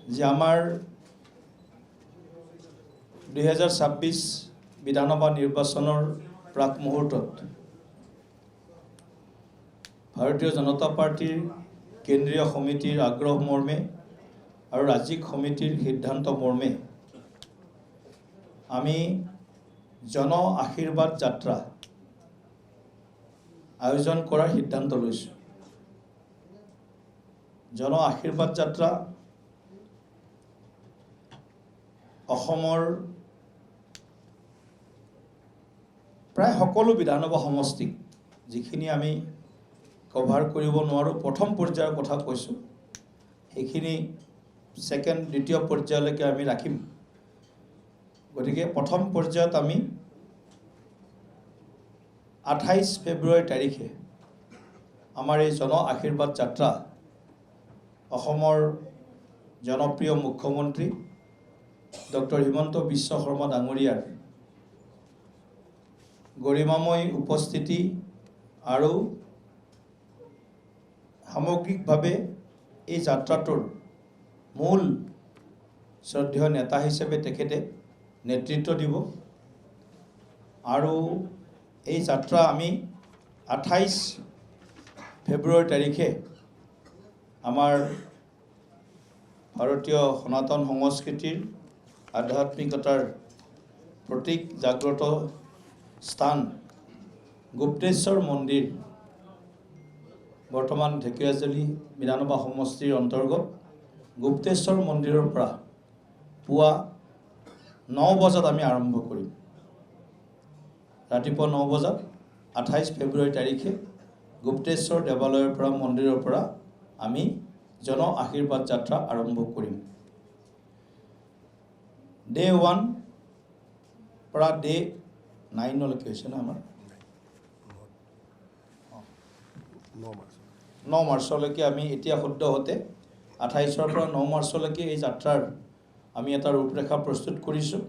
যে আমাৰ 2026 বিধানসভা নিৰ্বাচনৰ প্ৰাক মুহূৰ্তত ভাৰতীয় জনতা পাৰ্টিৰ কেন্দ্ৰীয় সমিতিৰ আগ্ৰহ মৰ্মে আৰু ৰাজ্যিক সমিতিৰ সিদ্ধান্ত মৰ্মে আমি জন আশীৰ্বাদ যাত্ৰা আয়োজন কৰাৰ সিদ্ধান্ত লৈছোঁ। জন আশীৰ্বাদ যাত্ৰা অসমৰ প্ৰায় সকলো বিধানসভা সমষ্টিক যিখিনি আমি কভাৰ কৰিব নোৱাৰোঁ প্ৰথম পৰ্যায়ৰ কথা কৈছোঁ, সেইখিনি দ্বিতীয় পৰ্যায়লৈকে আমি ৰাখিম। গতিকে প্ৰথম পৰ্যায়ত আমি 28 ফেব্ৰুৱাৰী তাৰিখে আমাৰ এই জন আশীৰ্বাদ যাত্ৰা অসমৰ জনপ্ৰিয় মুখ্যমন্ত্ৰী ডক্টৰ হিমন্ত বিশ্ব শৰ্মা ডাঙৰীয়াৰ গৰিমাময় উপস্থিতি আৰু সামগ্ৰিকভাৱে এই যাত্ৰাটোৰ মূল শ্ৰদ্ধেয় নেতা হিচাপে তেখেতে নেতৃত্ব দিব আৰু এই যাত্ৰা আমি 28 ফেব্ৰুৱাৰী তাৰিখে আমাৰ ভাৰতীয় সনাতন সংস্কৃতিৰ আধ্যাত্মিকতাৰ প্ৰতীক জাগ্ৰত স্থান গুপ্তেশ্বৰ মন্দিৰ, বৰ্তমান ঢেকীয়াজুলি বিধানসভা সমষ্টিৰ অন্তৰ্গত গুপ্তেশ্বৰ মন্দিৰৰ পৰা পুৱা 9 বজাত আমি আৰম্ভ কৰিম। ৰাতিপুৱা 9 বজাত 28 ফেব্ৰুৱাৰী তাৰিখে গুপ্তেশ্বৰ দেৱালয়ৰ পৰা মন্দিৰৰ পৰা আমি জন আশীৰ্বাদ যাত্ৰা আৰম্ভ কৰিম। ডে 1 পৰা ডে 9লৈকে হৈছে ন আমাৰ 9 মাৰ্চলৈকে আমি এতিয়া সদ্যহতে 28ৰ পৰা 9 মাৰ্চলৈকে এই যাত্ৰাৰ আমি এটা ৰূপৰেখা প্ৰস্তুত কৰিছোঁ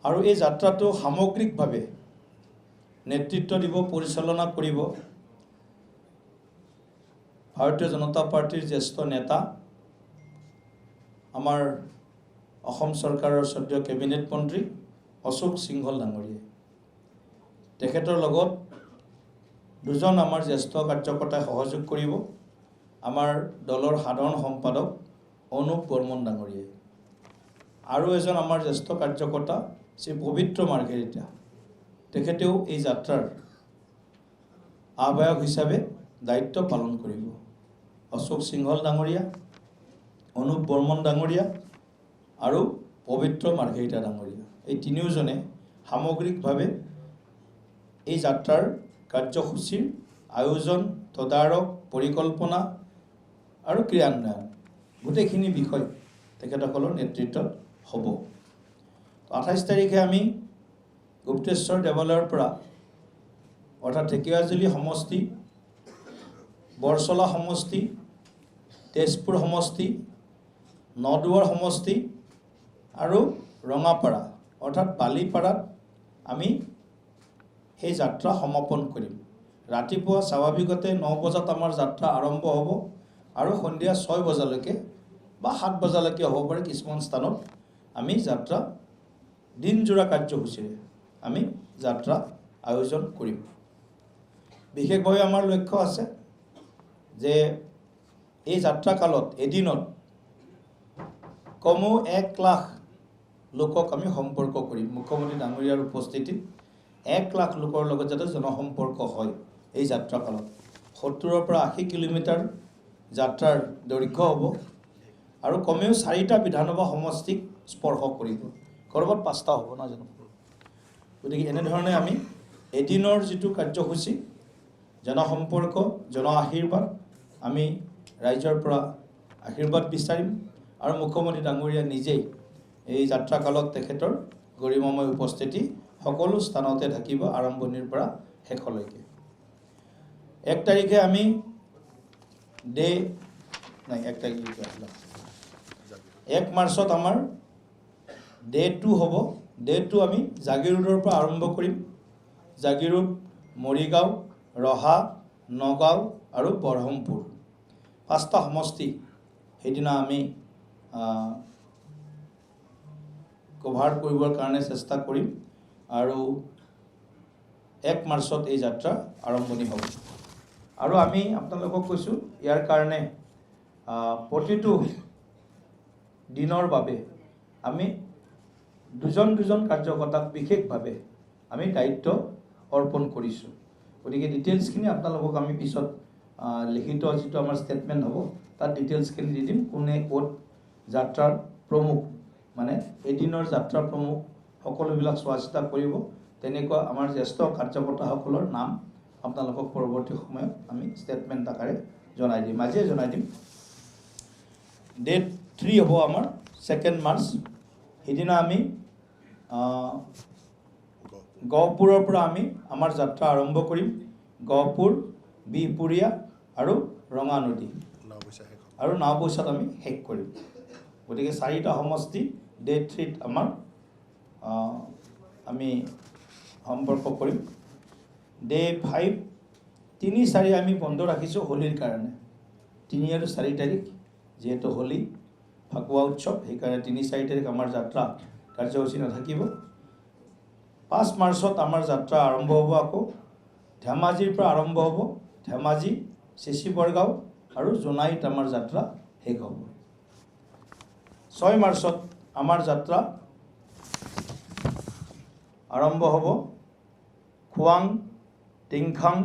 আৰু এই যাত্ৰাটো সামগ্ৰিকভাৱে নেতৃত্ব দিব, পৰিচালনা কৰিব ভাৰতীয় জনতা পাৰ্টিৰ জ্যেষ্ঠ নেতা আমাৰ অসম চৰকাৰৰ শ্ৰদ্ধেয় কেবিনেট মন্ত্ৰী অশোক সিংহল ডাঙৰীয়াই। তেখেতৰ লগত দুজন আমাৰ জ্যেষ্ঠ কাৰ্যকৰ্তাই সহযোগ কৰিব, আমাৰ দলৰ সাধাৰণ সম্পাদক অনুপ বৰ্মন ডাঙৰীয়াই আৰু এজন আমাৰ জ্যেষ্ঠ কাৰ্যকৰ্তা শ্ৰী পবিত্ৰ মাৰ্ঘেৰিটা, তেখেতেও এই যাত্ৰাৰ আহ্বায়ক হিচাপে দায়িত্ব পালন কৰিব। অশোক সিংহল ডাঙৰীয়া, অনুপ বৰ্মন ডাঙৰীয়া আৰু পবিত্ৰ মাৰ্ঘেৰিটা ডাঙৰীয়া, এই তিনিওজনে সামগ্ৰিকভাৱে এই যাত্ৰাৰ কাৰ্যসূচীৰ আয়োজন, তদাৰক, পৰিকল্পনা আৰু ক্ৰিয়ান্বয়ন গোটেইখিনি বিষয় তেখেতসকলৰ নেতৃত্বত হ'ব। 28 তাৰিখে আমি গুপ্তেশ্বৰ দেৱালয়ৰ পৰা অৰ্থাৎ ঢেকীয়াজুলি সমষ্টি, বৰচলা সমষ্টি, তেজপুৰ সমষ্টি, নদুৱাৰ সমষ্টি আৰু ৰঙাপাৰা অৰ্থাৎ বালিপাৰাত আমি সেই যাত্ৰা সমাপন কৰিম। ৰাতিপুৱা স্বাভাৱিকতে 9 বজাত আমাৰ যাত্ৰা আৰম্ভ হ'ব আৰু সন্ধিয়া 6 বজালৈকে বা 7 বজালৈকে হ'ব পাৰে কিছুমান স্থানত আমি যাত্ৰা দিনজোৰা কাৰ্যসূচীৰে আমি যাত্ৰা আয়োজন কৰিম। বিশেষভাৱে আমাৰ লক্ষ্য আছে যে এই যাত্ৰা কালত এদিনত কমেও 1 লাখ লোকক আমি সম্পৰ্ক কৰিম। মুখ্যমন্ত্ৰী ডাঙৰীয়াৰ উপস্থিতিত 1 লাখ লোকৰ লগত যাতে জনসম্পৰ্ক হয় এই যাত্ৰা কালত। 70ৰ পৰা 80 কিলোমিটাৰ যাত্ৰাৰ দৈৰ্ঘ্য হ'ব আৰু কমেও 4টা বিধানসভা সমষ্টিক স্পৰ্শ কৰিব, ক'ৰবাত 5টা হ'ব নাজানো। গতিকে এনেধৰণে আমি এদিনৰ যিটো কাৰ্যসূচী জনসম্পৰ্ক, জন আশীৰ্বাদ, আমি ৰাইজৰ পৰা আশীৰ্বাদ বিচাৰিম আৰু মুখ্যমন্ত্ৰী ডাঙৰীয়া নিজেই এই যাত্ৰা কালত তেখেতৰ গৰিমাময় উপস্থিতি সকলো স্থানতে থাকিব আৰম্ভণিৰ পৰা শেষলৈকে। 1 তাৰিখে আমি 1 মাৰ্চত আমাৰ ডে 2 হ'ব। ডে 2 আমি জাগিৰোডৰ পৰা আৰম্ভ কৰিম। জাগিৰোড, মৰিগাঁও, ৰহা, নগাঁও আৰু বৰহমপুৰ 5টা সমষ্টি সেইদিনা আমি কভাৰ কৰিবৰ কাৰণে চেষ্টা কৰিম আৰু 1 মাৰ্চত এই যাত্ৰা আৰম্ভণি হ'ব। আৰু আমি আপোনালোকক কৈছোঁ ইয়াৰ কাৰণে প্ৰতিটো দিনৰ বাবে আমি দুজন কাৰ্যকৰ্তাক বিশেষভাৱে আমি দায়িত্ব অৰ্পণ কৰিছোঁ। গতিকে ডিটেইলছখিনি আপোনালোকক আমি পিছত লিখিত যিটো আমাৰ ষ্টেটমেণ্ট হ'ব তাত ডিটেইলছখিনি দি দিম, কোনে ক'ত যাত্ৰাৰ প্ৰমুখ মানে এদিনৰ যাত্ৰাৰ প্ৰমুখ সকলোবিলাক চোৱা চিতা কৰিব। তেনেকুৱা আমাৰ জ্যেষ্ঠ কাৰ্যকৰ্তাসকলৰ নাম আপোনালোকক পৰৱৰ্তী সময়ত আমি ষ্টেটমেণ্ট আকাৰে জনাই দিম, আজিয়ে জনাই দিম। ডেট 3 হ'ব আমাৰ 2 মাৰ্চ। সেইদিনা আমি গহপুৰৰ পৰা আমি আমাৰ যাত্ৰা আৰম্ভ কৰিম। গহপুৰ, বিহপুৰীয়া আৰু ৰঙানদী আৰু নাওবৈচাত আমি শেষ কৰিম। গতিকে 4টা সমষ্টি ডেট 3ত আমাৰ আমি সম্পৰ্ক কৰিম। ডে 5, 3, 4 আমি বন্ধ ৰাখিছোঁ হোলীৰ কাৰণে। 3 আৰু 4 তাৰিখ যিহেতু হোলী ফাকুৱা উৎসৱ, সেইকাৰণে 3, 4 তাৰিখ আমাৰ যাত্ৰা কাৰ্যসূচী নাথাকিব। 5 মাৰ্চত আমাৰ যাত্ৰা আৰম্ভ হ'ব। আকৌ ধেমাজিৰ পৰা আৰম্ভ হ'ব। ধেমাজি, চিচি বৰগাঁও আৰু জোনাইত আমাৰ যাত্ৰা শেষ হ'ব। 6 মাৰ্চত আমাৰ যাত্ৰা আৰম্ভ হ'ব খোৱাং, টিংখাং,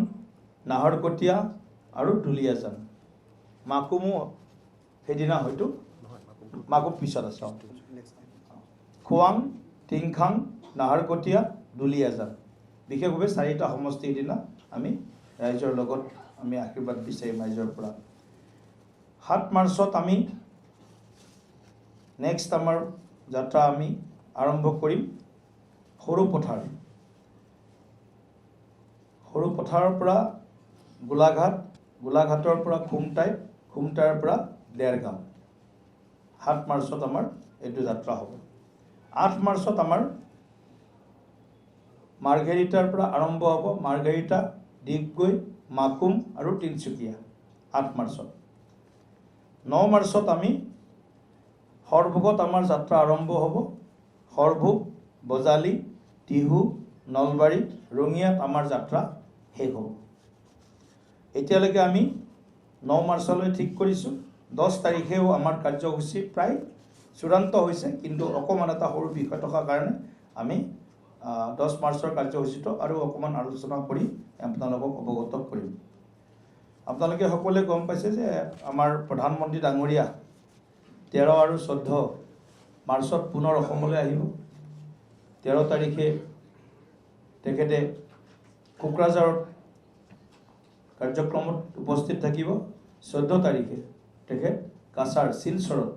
নাহৰকটীয়া আৰু দুলিয়াজান। মাকুমো সেইদিনা হয়তো মাকুম পিছত আছে। খোৱাং, টিংখাং, নাহৰকটীয়া, দুলিয়াজান বিশেষভাৱে 4টা সমষ্টি দিনা আমি ৰাইজৰ লগত আমি আশীৰ্বাদ বিচাৰিম ৰাইজৰ পৰা। 7 মাৰ্চত আমি নেক্সট আমাৰ যাত্ৰা আমি আৰম্ভ কৰিম সৰুপথাৰ। সৰুপথাৰৰ পৰা গোলাঘাট, গোলাঘাটৰ পৰা খুমটাই, খুমটাইৰ পৰা দেৰগাঁও। 7 মাৰ্চত আমাৰ এইটো যাত্ৰা হ'ব। 8 মাৰ্চত আমাৰ মাৰ্ঘেৰিটাৰ পৰা আৰম্ভ হ'ব। মাৰ্ঘেৰিটা, ডিগবৈ, মাকুম আৰু তিনিচুকীয়া 8 মাৰ্চত। 9 মাৰ্চত আমি সৰভোগত আমাৰ যাত্ৰা আৰম্ভ হ'ব। সৰভোগ, বজালি, টিহু, নলবাৰী, ৰঙিয়াত আমাৰ যাত্ৰা শেষ হ'ব। এতিয়ালৈকে আমি 9 মাৰ্চলৈ ঠিক কৰিছোঁ। 10 তাৰিখেও আমাৰ কাৰ্যসূচী প্ৰায় চূড়ান্ত হৈছে, কিন্তু অকণমান এটা সৰু বিষয় থকাৰ কাৰণে আমি 10 মাৰ্চৰ কাৰ্যসূচীটো আৰু অকণমান আলোচনা কৰি আপোনালোকক অৱগত কৰিম। আপোনালোকে সকলোৱে গম পাইছে যে আমাৰ প্ৰধানমন্ত্ৰী ডাঙৰীয়া 13 আৰু 14 মাৰ্চত পুনৰ অসমলৈ আহিব। 13 তাৰিখে তেখেতে কোকৰাঝাৰত কাৰ্যক্ৰমত উপস্থিত থাকিব। 14 তাৰিখে তেখেত কাছাৰ শিলচৰত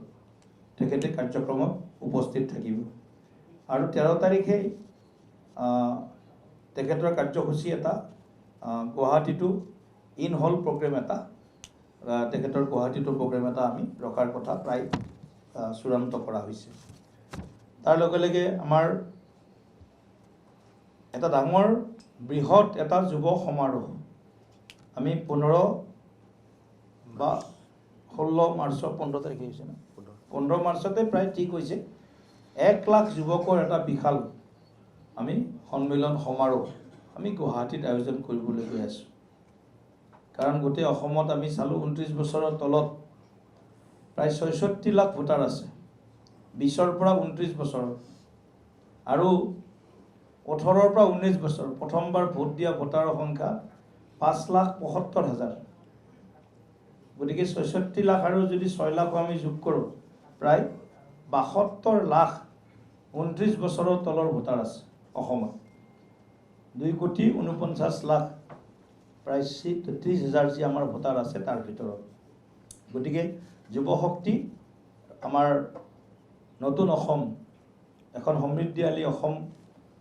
তেখেতে কাৰ্যক্ৰমত উপস্থিত থাকিব। আৰু 13 তাৰিখে তেখেতৰ কাৰ্যসূচী এটা গুৱাহাটীটো ইন হল প্ৰগ্ৰেম এটা তেখেতৰ গুৱাহাটীটো প্ৰগ্ৰেম এটা আমি ৰখাৰ কথা প্ৰায় চূড়ান্ত কৰা হৈছে। তাৰ লগে লগে আমাৰ এটা ডাঙৰ বৃহৎ এটা যুৱ সমাৰোহ আমি 15 বা 16 মাৰ্চৰ 15 তাৰিখে হৈছে না 15 মাৰ্চতে প্ৰায় ঠিক হৈছে। 1 লাখ যুৱকৰ এটা বিশাল আমি সন্মিলন সমাৰোহ আমি গুৱাহাটীত আয়োজন কৰিবলৈ গৈ আছোঁ। কাৰণ গোটেই অসমত আমি চালোঁ 29 বছৰৰ তলত প্ৰায় 66 লাখ ভোটাৰ আছে। 20ৰ পৰা 29 বছৰ আৰু 18ৰ পৰা 19 বছৰ প্ৰথমবাৰ ভোট দিয়া ভোটাৰৰ সংখ্যা 5,75,000। গতিকে 66 লাখ আৰু যদি 6 লাখ আমি যোগ কৰোঁ প্ৰায় 72 লাখ 29 বছৰৰ তলৰ ভোটাৰ আছে অসমত। 2,49,00,000 প্ৰায় 33,000 যি আমাৰ ভোটাৰ আছে তাৰ ভিতৰত। গতিকে যুৱশক্তি আমাৰ নতুন অসম এখন সমৃদ্ধিশালী অসম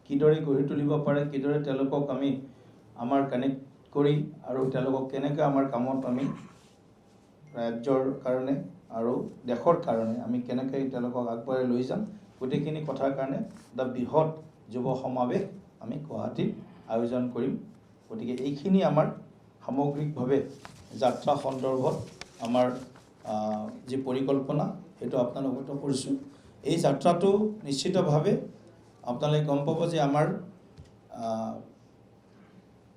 কিদৰে গঢ়ি তুলিব পাৰে, কিদৰে তেওঁলোকক আমি আমাৰ কানেক্ট কৰি আৰু তেওঁলোকক কেনেকৈ আমাৰ কামত আমি ৰাজ্যৰ কাৰণে আৰু দেশৰ কাৰণে আমি কেনেকৈ তেওঁলোকক আগবঢ়াই লৈ যাম, গোটেইখিনি কথাৰ কাৰণে এটা বৃহৎ যুৱ সমাৱেশ আমি গুৱাহাটীত আয়োজন কৰিম। গতিকে এইখিনি আমাৰ সামগ্ৰিকভাৱে যাত্ৰা সন্দৰ্ভত আমাৰ যি পৰিকল্পনা এইটো আপোনালোক অৱগত কৰিছোঁ। এই যাত্ৰাটো নিশ্চিতভাৱে আপোনালোকে গম পাব যে আমাৰ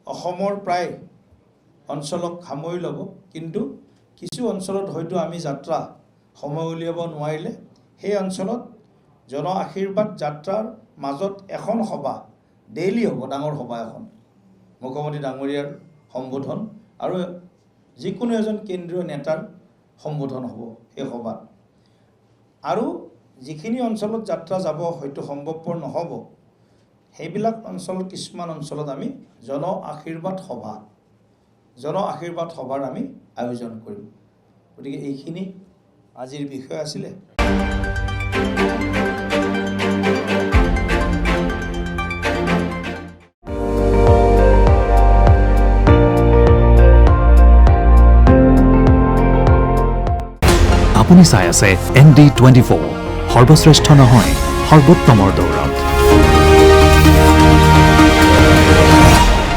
অসমৰ প্ৰায় অঞ্চলক সামৰি ল'ব, কিন্তু কিছু অঞ্চলত হয়তো আমি যাত্ৰা সময় উলিয়াব নোৱাৰিলে সেই অঞ্চলত জন আশীৰ্বাদ যাত্ৰাৰ মাজত এখন সভা ডেইলি হ'ব, ডাঙৰ সভা এখন, মুখ্যমন্ত্ৰী ডাঙৰীয়াৰ সম্বোধন আৰু যিকোনো এজন কেন্দ্ৰীয় নেতাৰ সম্বোধন হ'ব সেই সভাত। আৰু যিখিনি অঞ্চলত যাত্ৰা যাব হয়তো সম্ভৱপৰ নহ'ব, সেইবিলাক অঞ্চলত কিছুমান অঞ্চলত আমি জন আশীৰ্বাদ সভাৰ আমি আয়োজন কৰিম। গতিকে এইখিনি আজিৰ বিষয় আছিলে। আপুনি চাই আছে ND24, সৰ্বশ্ৰেষ্ঠ নহয় সৰ্বোত্তমৰ দৌৰত।